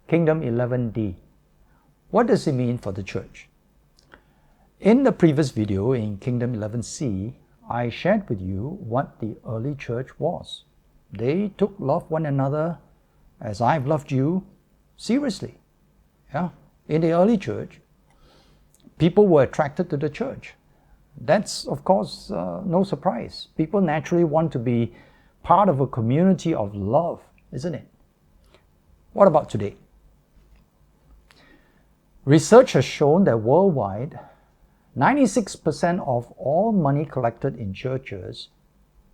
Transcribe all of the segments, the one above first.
Kingdom 11D. What does it mean for the church? In the previous video in Kingdom 11C, I shared with you what the early church was. They took love one another as I've loved you seriously. Yeah? In the early church, people were attracted to the church. That's, of course, no surprise. People naturally want to be part of a community of love, isn't it? What about today? Research has shown that worldwide, 96% of all money collected in churches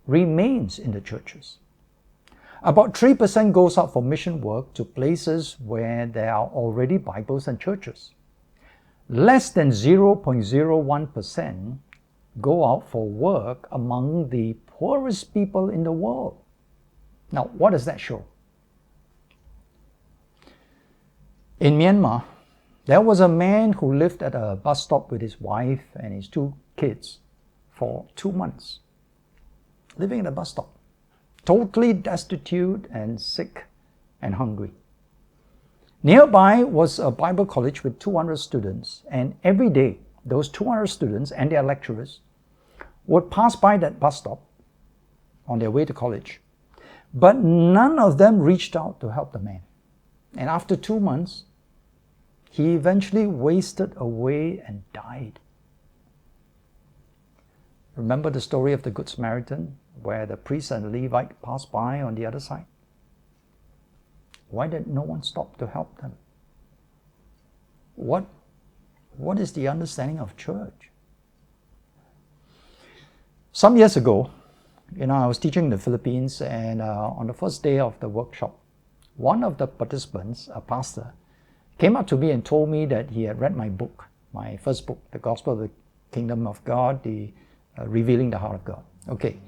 remains in the churches. About 3% goes out for mission work to places where there are already Bibles and churches. Less than 0.01% go out for work among the poorest people in the world. Now, what does that show? In Myanmar, there was a man who lived at a bus stop with his wife and his 2 kids for 2 months, living at a bus stop, totally destitute and sick and hungry. Nearby was a Bible college with 200 students, and every day those 200 students and their lecturers would pass by that bus stop on their way to college. But none of them reached out to help the man. And after 2 months, he eventually wasted away and died. Remember the story of the Good Samaritan, where the priest and the Levite passed by on the other side? Why did no one stop to help them? What is the understanding of church? Some years ago, I was teaching in the Philippines, and on the first day of the workshop, one of the participants, a pastor, came up to me and told me that he had read my book, my first book, The Gospel of the Kingdom of God, Revealing the Heart of God. Okay.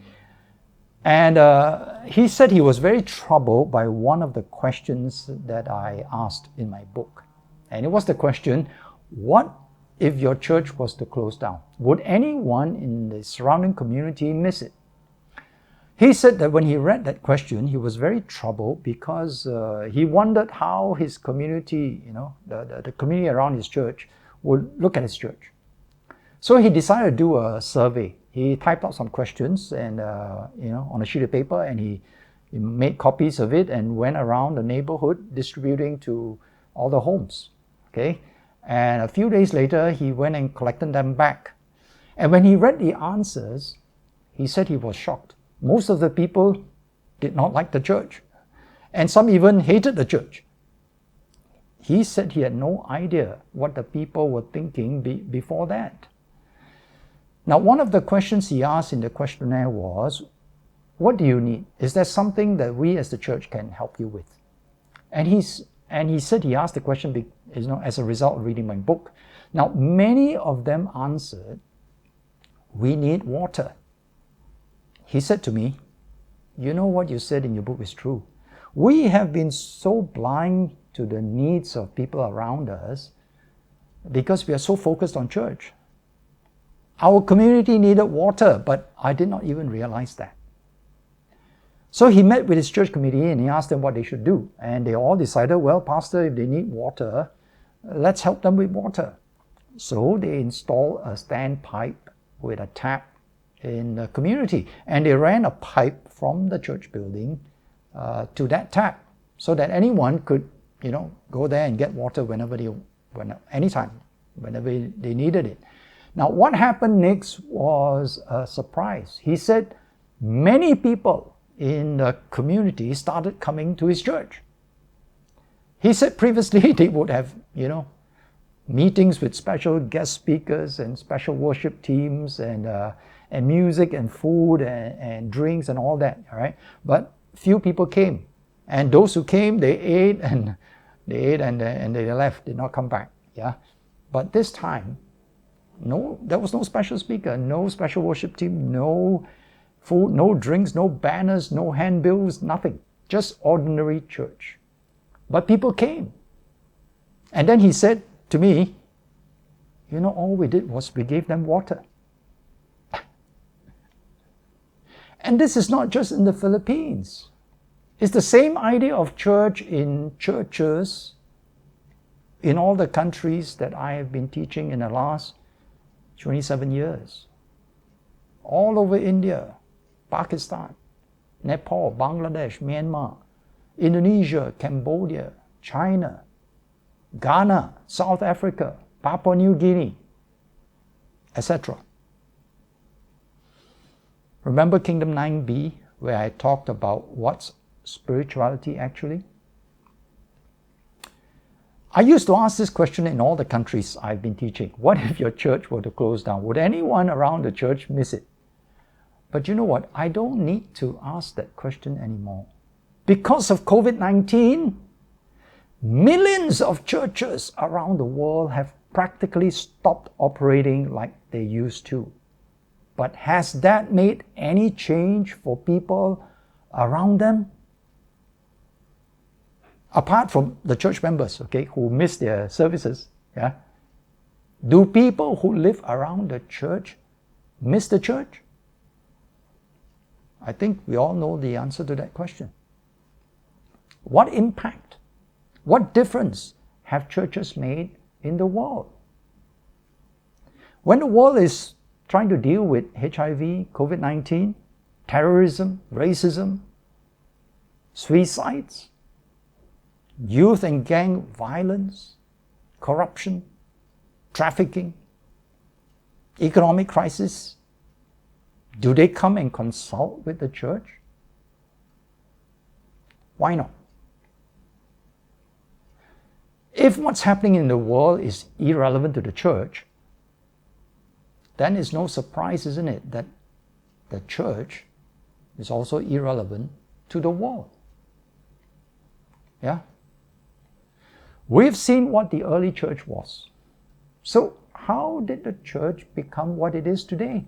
And he said he was very troubled by one of the questions that I asked in my book. And it was the question, what if your church was to close down? Would anyone in the surrounding community miss it? He said that when he read that question, he was very troubled because he wondered how his community, the community around his church would look at his church. So he decided to do a survey. He typed out some questions and on a sheet of paper, and he made copies of it and went around the neighborhood distributing to all the homes. Okay, and a few days later, he went and collected them back. And when he read the answers, he said he was shocked. Most of the people did not like the church, and some even hated the church. He said he had no idea what the people were thinking before that. Now, one of the questions he asked in the questionnaire was, what do you need? Is there something that we as the church can help you with? And he said he asked the question as a result of reading my book. Now, many of them answered, we need water. He said to me, what you said in your book is true. We have been so blind to the needs of people around us because we are so focused on church. Our community needed water, but I did not even realize that. So he met with his church committee and he asked them what they should do. And they all decided, well, Pastor, if they need water, let's help them with water. So they installed a standpipe with a tap in the community. And they ran a pipe from the church building to that tap so that anyone could, go there and get water anytime, whenever they needed it. Now, what happened next was a surprise. He said many people in the community started coming to his church. He said previously they would have, meetings with special guest speakers and special worship teams and music and food and drinks and all that, all right? But few people came. And those who came, they ate and they left, did not come back, yeah? But this time, there was no special speaker, no special worship team, no food, no drinks, no banners, no handbills, nothing. Just ordinary church. But people came. And then he said to me, all we did was we gave them water. And this is not just in the Philippines. It's the same idea of church in churches in all the countries that I have been teaching in the last 27 years. All over India, Pakistan, Nepal, Bangladesh, Myanmar, Indonesia, Cambodia, China, Ghana, South Africa, Papua New Guinea, etc. Remember Kingdom 9B, where I talked about what's spirituality actually? I used to ask this question in all the countries I've been teaching. What if your church were to close down? Would anyone around the church miss it? But you know what? I don't need to ask that question anymore. Because of COVID-19, millions of churches around the world have practically stopped operating like they used to. But has that made any change for people around them? Apart from the church members, okay, who miss their services, yeah? Do people who live around the church miss the church? I think we all know the answer to that question. What impact, what difference have churches made in the world? When the world is trying to deal with HIV, COVID-19, terrorism, racism, suicides, youth and gang violence, corruption, trafficking, economic crisis, do they come and consult with the church? Why not? If what's happening in the world is irrelevant to the church, then it's no surprise, isn't it, that the church is also irrelevant to the world. Yeah? We've seen what the early church was. So how did the church become what it is today?